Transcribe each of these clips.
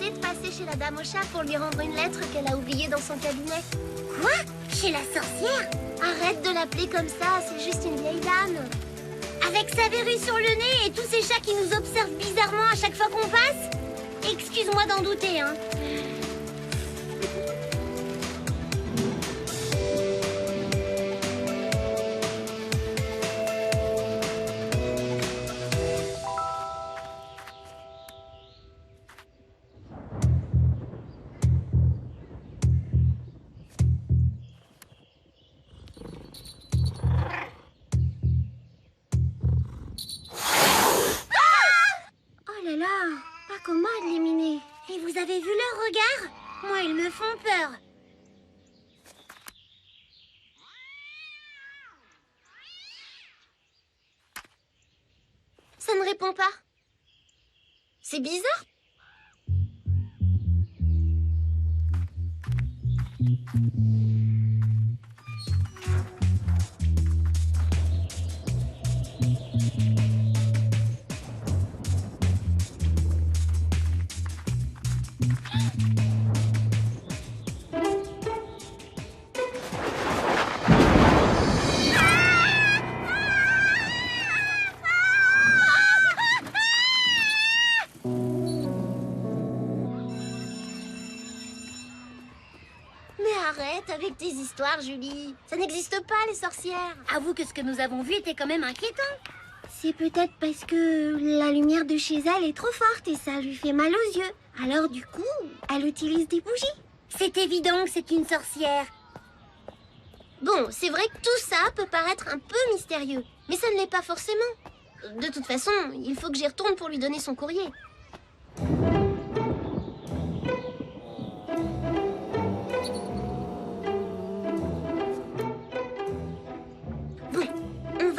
demandé de passer chez la dame au chat pour lui rendre une lettre qu'elle a oubliée dans son cabinet. Quoi? Chez la sorcière? Arrête de l'appeler comme ça, c'est juste une vieille dame. Avec sa verrue sur le nez et tous ces chats qui nous observent bizarrement à chaque fois qu'on passe? Excuse-moi d'en douter, hein. Comment éliminer? Et vous avez vu leur regard? Moi, ils me font peur. Ça ne répond pas. C'est bizarre. Arrête avec tes histoires, Julie. Ça n'existe pas, les sorcières. Avoue que ce que nous avons vu était quand même inquiétant. C'est peut-être parce que la lumière de chez elle est trop forte et ça lui fait mal aux yeux. Alors du coup, elle utilise des bougies. C'est évident que c'est une sorcière. Bon, c'est vrai que tout ça peut paraître un peu mystérieux, mais ça ne l'est pas forcément. De toute façon, il faut que j'y retourne pour lui donner son courrier.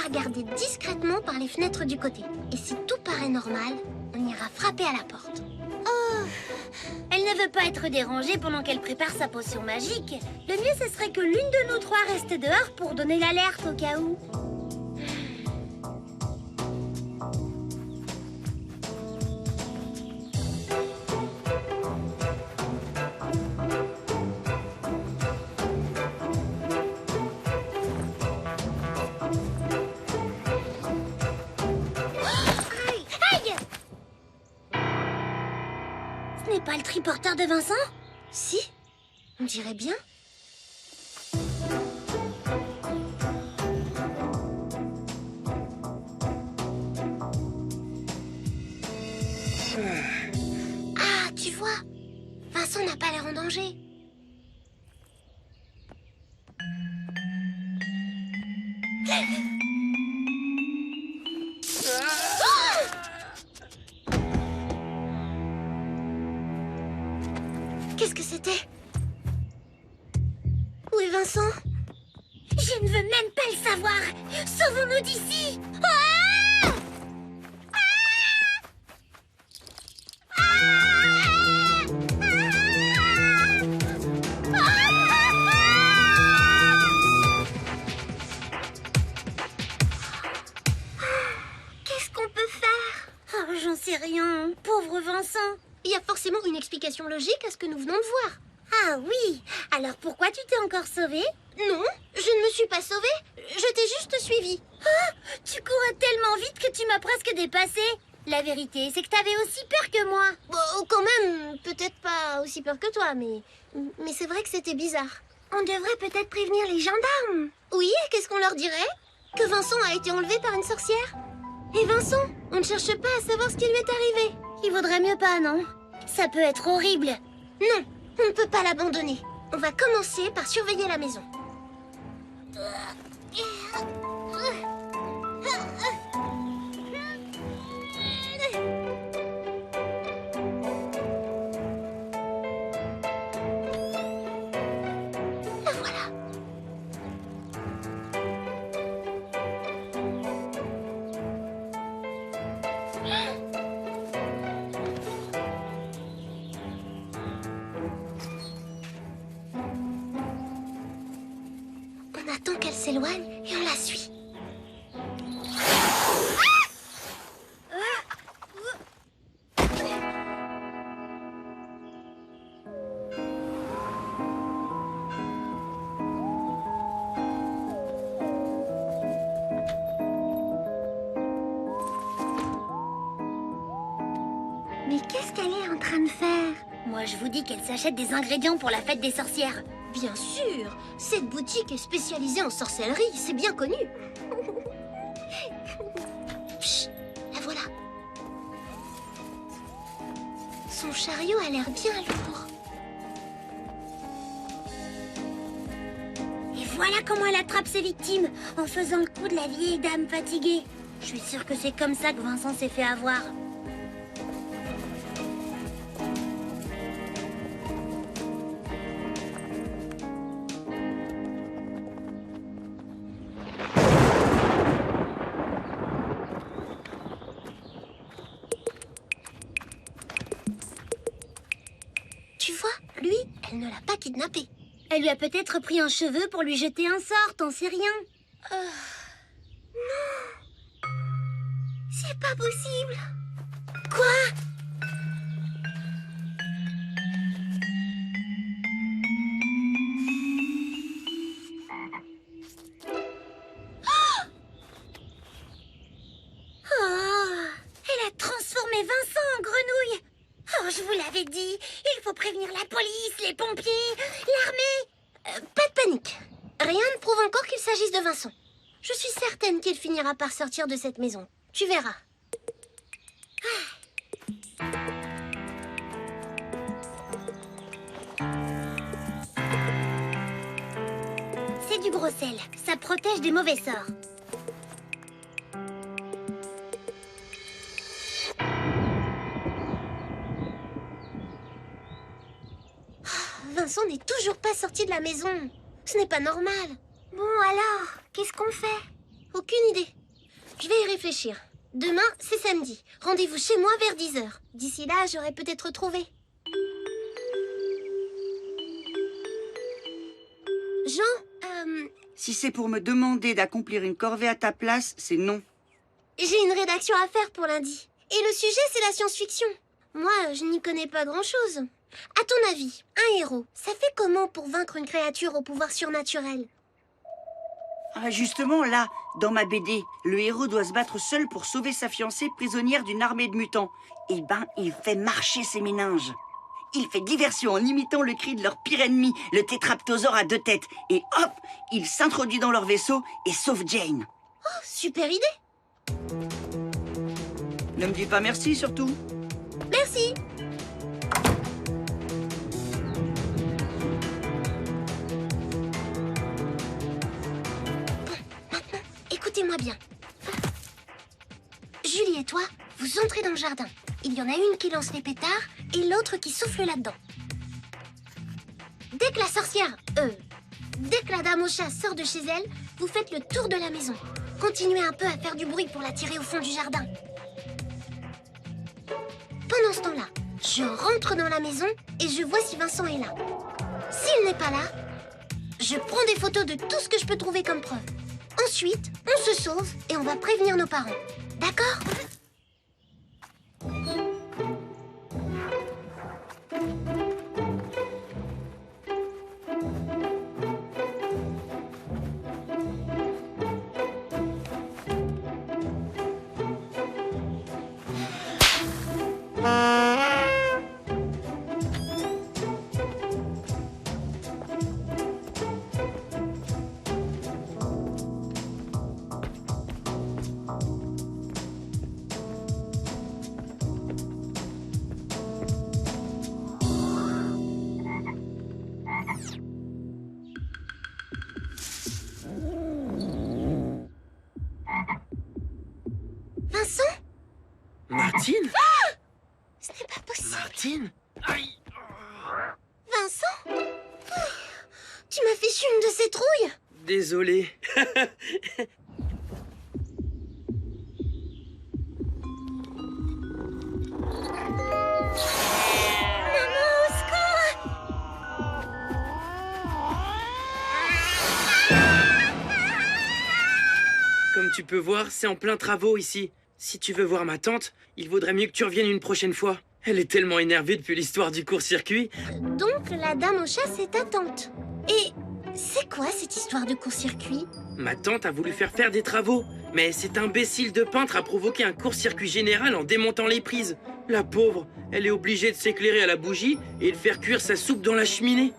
Regarder discrètement par les fenêtres du côté. Et si tout paraît normal, on ira frapper à la porte. Oh, elle ne veut pas être dérangée pendant qu'elle prépare sa potion magique. Le mieux, ce serait que l'une de nous trois reste dehors pour donner l'alerte au cas où. Ce n'est pas le triporteur de Vincent? Si, on dirait bien. Ah, tu vois, Vincent n'a pas l'air en danger. Qu'est-ce que c'était? Où est Vincent? Je ne veux même pas le savoir. Sauvons-nous d'ici. Ah! Qu'est-ce qu'on peut faire? Oh, j'en sais rien. Pauvre Vincent. Il y a forcément une explication logique à ce que nous venons de voir. Ah oui. Alors pourquoi tu t'es encore sauvée? Non, je ne me suis pas sauvée. Je t'ai juste suivie. Ah, tu courais tellement vite que tu m'as presque dépassée. La vérité, c'est que t'avais aussi peur que moi. Bon, quand même, peut-être pas aussi peur que toi, mais c'est vrai que c'était bizarre. On devrait peut-être prévenir les gendarmes. Oui, et qu'est-ce qu'on leur dirait? Que Vincent a été enlevé par une sorcière? Et Vincent, on ne cherche pas à savoir ce qui lui est arrivé. Il vaudrait mieux pas, non? Ça peut être horrible. Non, on ne peut pas l'abandonner. On va commencer par surveiller la maison. La voilà. On attend qu'elle s'éloigne et on la suit. train de faire? Moi, je vous dis qu'elle s'achète des ingrédients pour la fête des sorcières. Bien sûr, cette boutique est spécialisée en sorcellerie, c'est bien connu. Chut, la voilà. Son chariot a l'air bien lourd. Et voilà comment elle attrape ses victimes, en faisant le coup de la vieille dame fatiguée. Je suis sûre que c'est comme ça que Vincent s'est fait avoir. Tu vois, lui, elle ne l'a pas kidnappé. Elle lui a peut-être pris un cheveu pour lui jeter un sort, t'en sais rien. Non, c'est pas possible. Quoi? Oh, elle a transformé Vincent en grenouille. Oh, je vous l'avais dit, il faut prévenir la police, les pompiers, l'armée. Pas de panique. Rien ne prouve encore qu'il s'agisse de Vincent. Je suis certaine qu'il finira par sortir de cette maison. Tu verras. C'est du gros sel, ça protège des mauvais sorts. Vincent n'est toujours pas sorti de la maison. Ce n'est pas normal. Bon alors, qu'est-ce qu'on fait? Aucune idée. Je vais y réfléchir. Demain, c'est samedi. Rendez-vous chez moi vers 10h. D'ici là, j'aurai peut-être trouvé. Jean, Si c'est pour me demander d'accomplir une corvée à ta place, c'est non. j'ai une rédaction à faire pour lundi. Et le sujet, c'est la science-fiction. Moi, je n'y connais pas grand-chose. À ton avis, un héros, ça fait comment pour vaincre une créature au pouvoir surnaturel? Ah, justement, là, dans ma BD, le héros doit se battre seul pour sauver sa fiancée prisonnière d'une armée de mutants. Eh ben, il fait marcher ses méninges. Il fait diversion en imitant le cri de leur pire ennemi, le tétraptosaure à 2 têtes. Et hop, il s'introduit dans leur vaisseau et sauve Jane. Oh, super idée! Ne me dis pas merci, surtout. Merci! Écoutez-moi bien. Julie et toi, vous entrez dans le jardin. Il y en a une qui lance les pétards et l'autre qui souffle là-dedans. Dès que la sorcière, dès que la dame au chat sort de chez elle, vous faites le tour de la maison. Continuez un peu à faire du bruit pour la tirer au fond du jardin. Pendant ce temps-là, je rentre dans la maison et je vois si Vincent est là. S'il n'est pas là, je prends des photos de tout ce que je peux trouver comme preuve. Ensuite, on se sauve et on va prévenir nos parents. D'accord ? Vincent ? Martine? Ce n'est pas possible. Martine? Aïe! Vincent ? Tu m'as fichu une de ces trouilles ? Désolé. Maman, au secours ! Comme tu peux voir, c'est en plein travaux ici. Si tu veux voir ma tante, il vaudrait mieux que tu reviennes une prochaine fois. Elle est tellement énervée depuis l'histoire du court-circuit. Donc, la dame au chat, c'est ta tante. Et c'est quoi cette histoire de court-circuit ? Ma tante a voulu faire des travaux, mais cet imbécile de peintre a provoqué un court-circuit général en démontant les prises. La pauvre, elle est obligée de s'éclairer à la bougie et de faire cuire sa soupe dans la cheminée.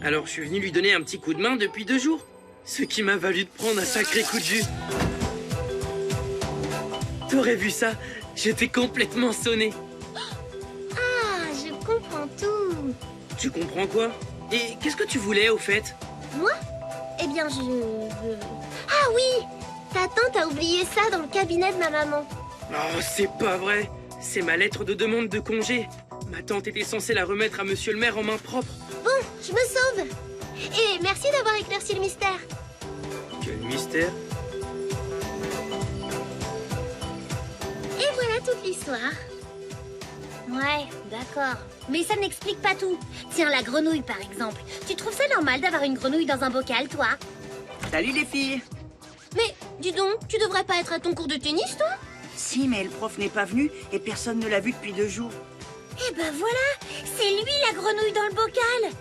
Alors je suis venu lui donner un petit coup de main depuis 2 jours. Ce qui m'a valu de prendre un sacré coup de jus. T'aurais vu ça? J'étais complètement sonné. Ah, je comprends tout. Tu comprends quoi? Et qu'est-ce que tu voulais au fait? Moi? Eh bien, Ah oui! Ta tante a oublié ça dans le cabinet de ma maman. Oh, c'est pas vrai. C'est ma lettre de demande de congé. Ma tante était censée la remettre à monsieur le maire en main propre. Bon, je me sauve. Et merci d'avoir éclairci le mystère. Quel mystère? Et voilà toute l'histoire. Ouais, d'accord. Mais ça n'explique pas tout. Tiens, la grenouille, par exemple. Tu trouves ça normal d'avoir une grenouille dans un bocal, toi? Salut les filles. Mais dis donc, tu devrais pas être à ton cours de tennis, toi? Si, mais le prof n'est pas venu et personne ne l'a vu depuis 2 jours. Eh ben voilà, c'est lui la grenouille dans le bocal.